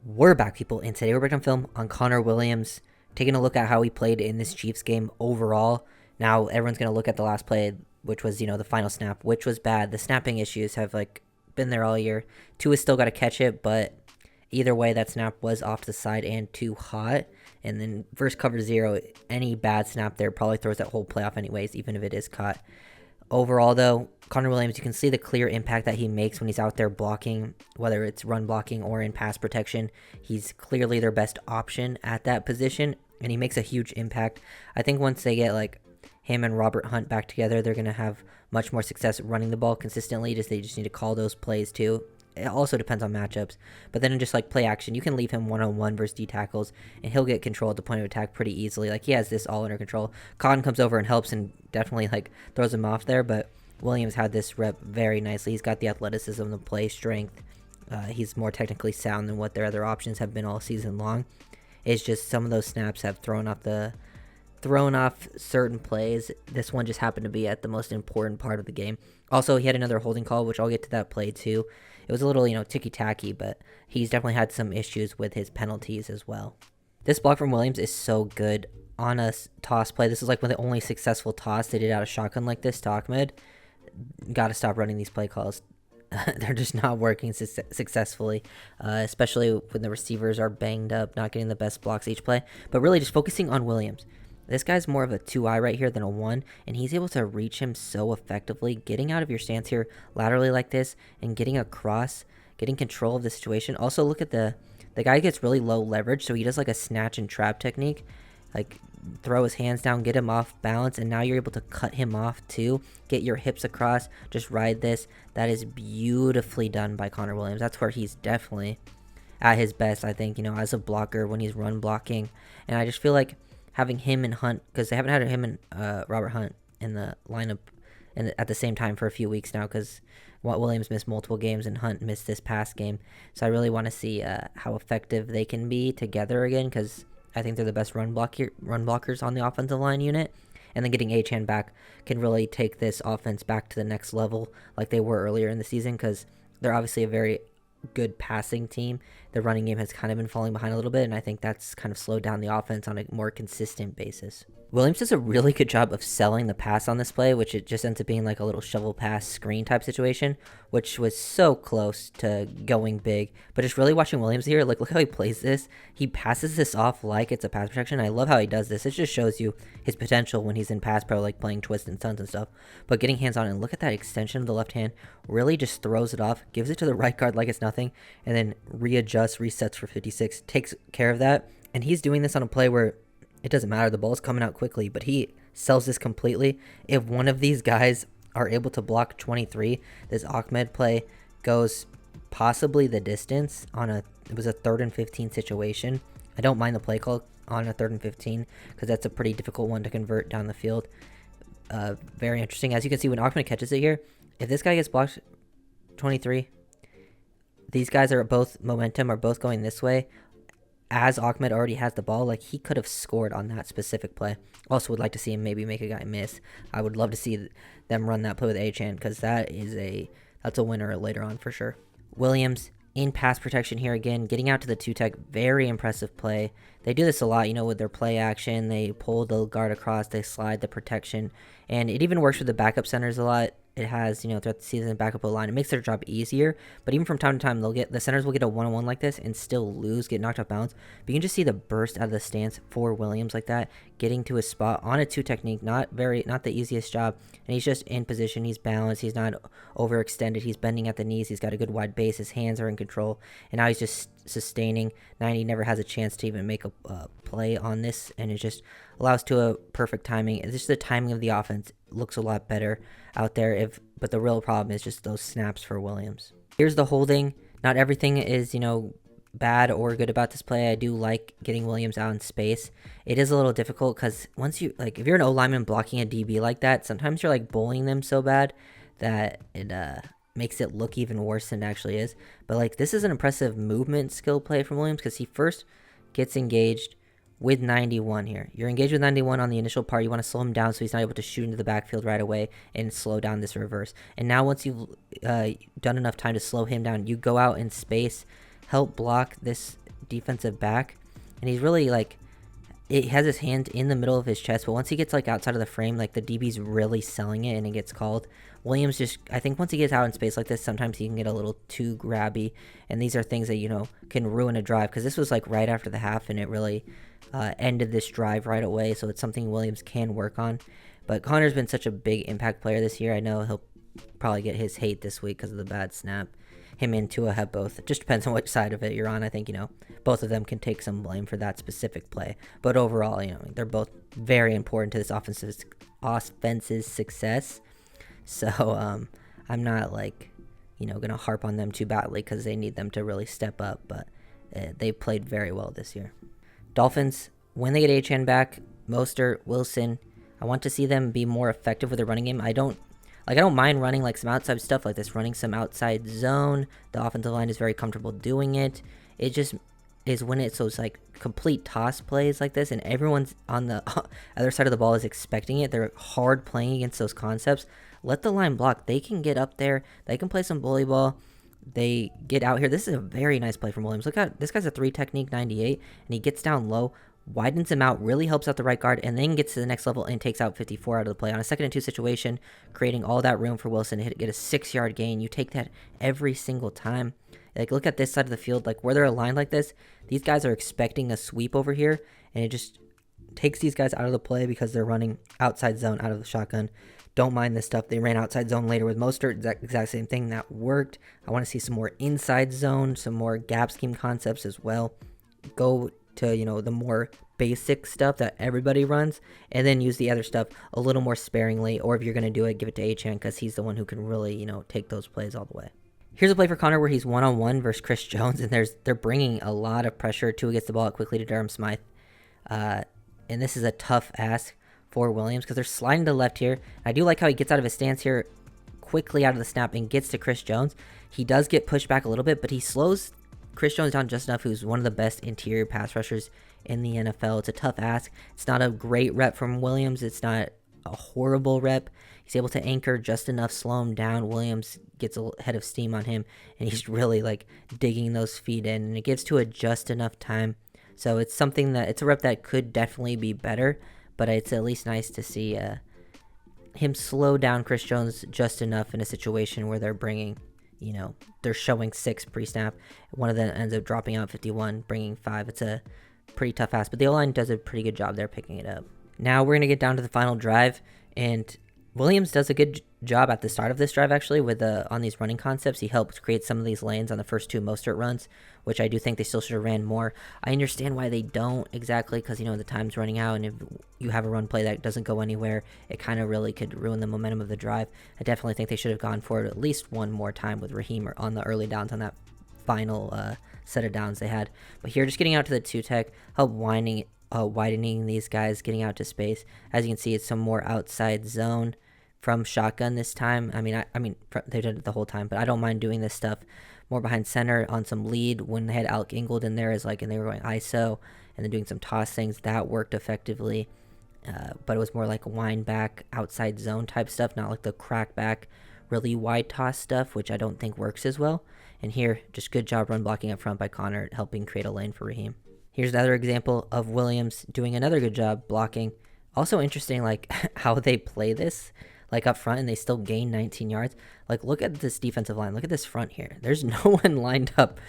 We're back, people, and today we're back on film on Connor Williams, taking a look at how he played in this Chiefs game overall. Now, everyone's going to look at the last play, which was, the final snap, which was bad. The snapping issues have, been there all year. Tua still got to catch it, but either way, that snap was off to the side and too hot. And then versus cover zero, any bad snap there probably throws that whole play off anyways, even if it is caught. Overall, though, Connor Williams, you can see the clear impact that he makes when he's out there blocking, whether it's run blocking or in pass protection. He's clearly their best option at that position, and he makes a huge impact. I think once they get him and Robert Hunt back together, they're going to have much more success running the ball consistently. They just need to call those plays too. It also depends on matchups. But then in just play action, you can leave him one-on-one versus D tackles, and he'll get control at the point of attack pretty easily. He has this all under control. Cotton comes over and helps and definitely throws him off there, but Williams had this rep very nicely. He's got the athleticism, the play strength. He's more technically sound than what their other options have been all season long. It's just some of those snaps have thrown off certain plays. This one just happened to be at the most important part of the game. Also, he had another holding call, which I'll get to that play too. It was a little, ticky-tacky, but he's definitely had some issues with his penalties as well. This block from Williams is so good on a toss play. This is one of the only successful toss they did out of shotgun like this to Ahmed. Got to stop running these play calls. They're just not working successfully, especially when the receivers are banged up, not getting the best blocks each play. But really just focusing on Williams. This guy's more of a 2-eye right here than a 1, and he's able to reach him so effectively, getting out of your stance here laterally like this and getting across, getting control of the situation. Also, look at the guy gets really low leverage, so he does a snatch and trap technique, throw his hands down, get him off balance, and now you're able to cut him off too, get your hips across, just ride this. That is beautifully done by Connor Williams. That's where he's definitely at his best, I think, as a blocker when he's run blocking. And I just feel having him and Hunt, because they haven't had him and Robert Hunt in the lineup at the same time for a few weeks now, because Williams missed multiple games and Hunt missed this past game. So I really want to see how effective they can be together again, because I think they're the best run blockers on the offensive line unit. And then getting Achane back can really take this offense back to the next level like they were earlier in the season, because they're obviously a very good passing team. The running game has kind of been falling behind a little bit, and I think that's kind of slowed down the offense on a more consistent basis. Williams does a really good job of selling the pass on this play, which it just ends up being a little shovel pass screen type situation, which was so close to going big. But just really watching Williams here, look how he plays this. He passes this off like it's a pass protection. I love how he does this. It just shows you his potential when he's in pass pro, playing twists and stunts and stuff. But getting hands on, and look at that extension of the left hand, really just throws it off, gives it to the right guard like it's nothing, and then readjusts, resets for 56, takes care of that. And he's doing this on a play where it doesn't matter, the ball's coming out quickly, but he sells this completely. If one of these guys are able to block 23, this Ahmed play goes possibly the distance it was a 3rd and 15 situation. I don't mind the play call on a 3rd and 15, because that's a pretty difficult one to convert down the field. Very interesting. As you can see, when Ahmed catches it here, if this guy gets blocked 23, these guys are both going this way. As Ahmed already has the ball, he could have scored on that specific play. Also would like to see him maybe make a guy miss. I would love to see them run that play with Achane, because that's a winner later on for sure. Williams in pass protection here again, getting out to the 2-tech, very impressive play. They do this a lot, with their play action. They pull the guard across, they slide the protection, and it even works with the backup centers a lot. It has, throughout the season, backup line. It makes their job easier, but even from time to time, the centers will get a one-on-one like this and still lose, get knocked off balance. But you can just see the burst out of the stance for Williams like that, getting to his spot on a 2 technique, not the easiest job. And he's just in position, he's balanced, he's not overextended, he's bending at the knees, he's got a good wide base, his hands are in control, and now he's just sustaining. 90 never has a chance to even make a play on this, and it just allows to a perfect timing. It's just the timing of the offense looks a lot better out there, but the real problem is just those snaps for Williams. Here's the holding. Not everything is, bad or good about this play. I do like getting Williams out in space. It is a little difficult because once you, if you're an O-lineman blocking a DB like that, sometimes you're bullying them so bad that it makes it look even worse than it actually is. But this is an impressive movement skill play from Williams, because he first gets engaged with 91 here. You're engaged with 91 on the initial part. You want to slow him down so he's not able to shoot into the backfield right away and slow down this reverse. And now once you've done enough time to slow him down, you go out in space, help block this defensive back, and he's really like, it has his hand in the middle of his chest, but once he gets like outside of the frame, like the DB's really selling it and it gets called. Williams just, I think once he gets out in space like this, sometimes he can get a little too grabby, and these are things that, you know, can ruin a drive, because this was like right after the half and it really ended this drive right away, so it's something Williams can work on. But Connor's been such a big impact player this year. I know he'll probably get his hate this week because of the bad snap. Him and Tua have both. It just depends on which side of it you're on. I think, you know, both of them can take some blame for that specific play. But overall, you know, they're both very important to this offense's success. So I'm not, like, you know, going to harp on them too badly because they need them to really step up. But they played very well this year. Dolphins, when they get Achane back, Mostert, Wilson, I want to see them be more effective with their running game. I don't mind running like some outside stuff like this, running some outside zone. The offensive line is very comfortable doing it. It just is when it's those like complete toss plays like this and everyone's on the other side of the ball is expecting it. They're hard playing against those concepts. Let the line block. They can get up there. They can play some bully ball. They get out here. This is a very nice play from Williams. Look at this guy's a 3 technique 98 and he gets down low, widens him out, really helps out the right guard, and then gets to the next level and takes out 54 out of the play on a 2nd and 2 situation, creating all that room for Wilson to get a 6-yard gain. You take that every single time. Like, look at this side of the field, like where they're aligned like this. These guys are expecting a sweep over here, and it just takes these guys out of the play because they're running outside zone out of the shotgun. Don't mind this stuff. They ran outside zone later with Mostert. Exact same thing. That worked. I want to see some more inside zone, some more gap scheme concepts as well. Go to, you know, the more basic stuff that everybody runs, and then use the other stuff a little more sparingly, or if you're going to do it, give it to Achane because he's the one who can really, you know, take those plays all the way. Here's a play for Connor where he's one-on-one versus Chris Jones, and they're bringing a lot of pressure. Tua gets the ball out quickly to Durham Smythe, and this is a tough ask for Williams because they're sliding to the left here. I do like how he gets out of his stance here quickly out of the snap and gets to Chris Jones. He does get pushed back a little bit, but he slows Chris Jones down just enough, who's one of the best interior pass rushers in the NFL. It's a tough ask. It's not a great rep from Williams. It's not a horrible rep. He's able to anchor just enough, slow him down. Williams gets a head of steam on him, and he's really like digging those feet in, and it gives Tua just enough time. So it's something that, it's a rep that could definitely be better, but it's at least nice to see him slow down Chris Jones just enough in a situation where they're bringing, you know, they're showing 6 pre-snap. One of them ends up dropping out 51, bringing 5. It's a pretty tough ask, but the O-line does a pretty good job there picking it up. Now we're going to get down to the final drive, and Williams does a good job at the start of this drive, actually, with on these running concepts. He helped create some of these lanes on the first 2 Mostert runs, which I do think they still should have ran more. I understand why they don't exactly, because, you know, the time's running out, and if you have a run play that doesn't go anywhere, it kind of really could ruin the momentum of the drive. I definitely think they should have gone for it at least one more time with Raheem on the early downs on that final set of downs they had. But here, just getting out to the 2-tech, help widening these guys, getting out to space. As you can see, it's some more outside zone from shotgun this time. I mean, they did it the whole time, but I don't mind doing this stuff more behind center on some lead. When they had Alec Ingold in there, and they were going ISO and then doing some toss things, that worked effectively. But it was more like wind back, outside zone type stuff, not like the crack back, really wide toss stuff, which I don't think works as well. And here, just good job run blocking up front by Connor, helping create a lane for Raheem. Here's another example of Williams doing another good job blocking. Also interesting, like, how they play this, like, up front, and they still gain 19 yards. Like, look at this defensive line. Look at this front here. There's no one lined up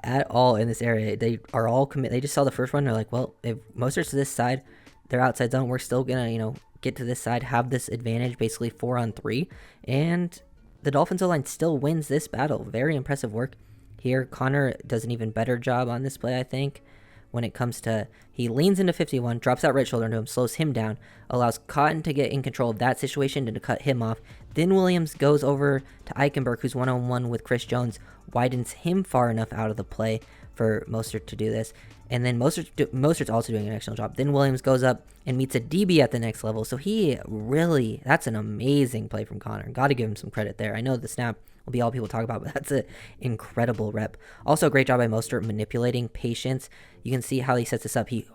at all in this area. They are all committed. They just saw the first one. They're like, well, if Mostert's to this side, they're outside zone. We're still going to, you know, get to this side, have this advantage, basically 4-on-3. And the Dolphins O-line still wins this battle. Very impressive work here. Connor does an even better job on this play, I think. When it comes to, he leans into 51, drops that right shoulder into him, slows him down, allows Cotton to get in control of that situation and to cut him off. Then Williams goes over to Eichenberg, who's one-on-one with Chris Jones, widens him far enough out of the play for Mostert to do this. And then Mostert's also doing an excellent job. Then Williams goes up and meets a DB at the next level. So he really, that's an amazing play from Connor. Got to give him some credit there. I know the snap will be all people talk about, but that's an incredible rep. Also, a great job by Mostert manipulating patience. You can see how he sets this up. He,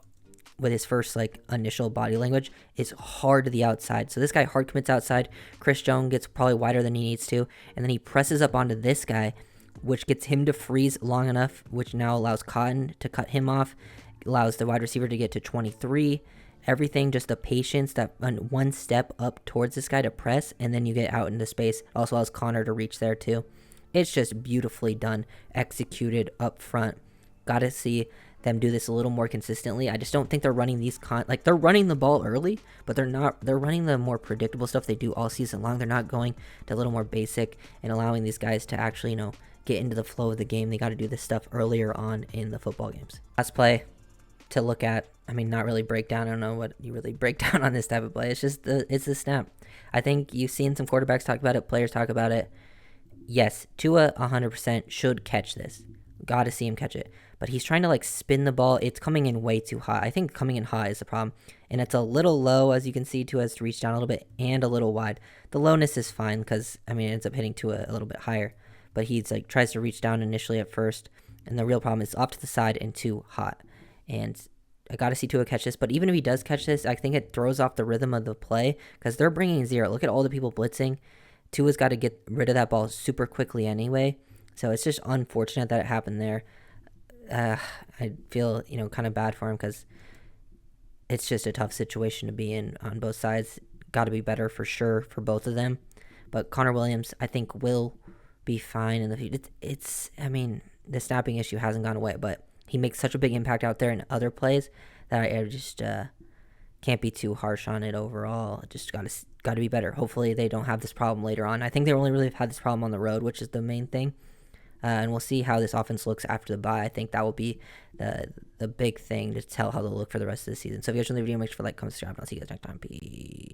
with his first like initial body language, is hard to the outside. So this guy hard commits outside. Chris Jones gets probably wider than he needs to, and then he presses up onto this guy, which gets him to freeze long enough, which now allows Cotton to cut him off, allows the wide receiver to get to 23. Everything, just the patience, that one step up towards this guy to press, and then you get out into space. It also allows Connor to reach there too. It's just beautifully done, executed up front. Got to see them do this a little more consistently. I just don't think they're running these like they're running the ball early, but they're running the more predictable stuff they do all season long. They're not going to a little more basic and allowing these guys to actually, get into the flow of the game. They got to do this stuff earlier on in the football games. Last play to look at, not really break down. I don't know what you really break down on this type of play. It's just it's the snap. I think you've seen some quarterbacks talk about it, players talk about it. Yes, Tua 100% should catch this. Got to see him catch it. But he's trying to spin the ball. It's coming in way too high. I think coming in high is the problem. And it's a little low, as you can see. Tua has to reach down a little bit and a little wide. The lowness is fine because, it ends up hitting Tua a little bit higher. But he's tries to reach down initially at first. And the real problem is off to the side and too hot. And I got to see Tua catch this. But even if he does catch this, I think it throws off the rhythm of the play because they're bringing zero. Look at all the people blitzing. Tua's got to get rid of that ball super quickly anyway. So it's just unfortunate that it happened there. I feel, kind of bad for him because it's just a tough situation to be in on both sides. Got to be better for sure for both of them. But Connor Williams, I think, will be fine in the future. The snapping issue hasn't gone away, but he makes such a big impact out there in other plays that I just can't be too harsh on it overall. Just got to be better. Hopefully they don't have this problem later on. I think they only really had this problem on the road, which is the main thing. And we'll see how this offense looks after the bye. I think that will be the big thing to tell how they'll look for the rest of the season. So if you guys enjoyed the video, make sure to like, comment, subscribe, and I'll see you guys next time. Peace.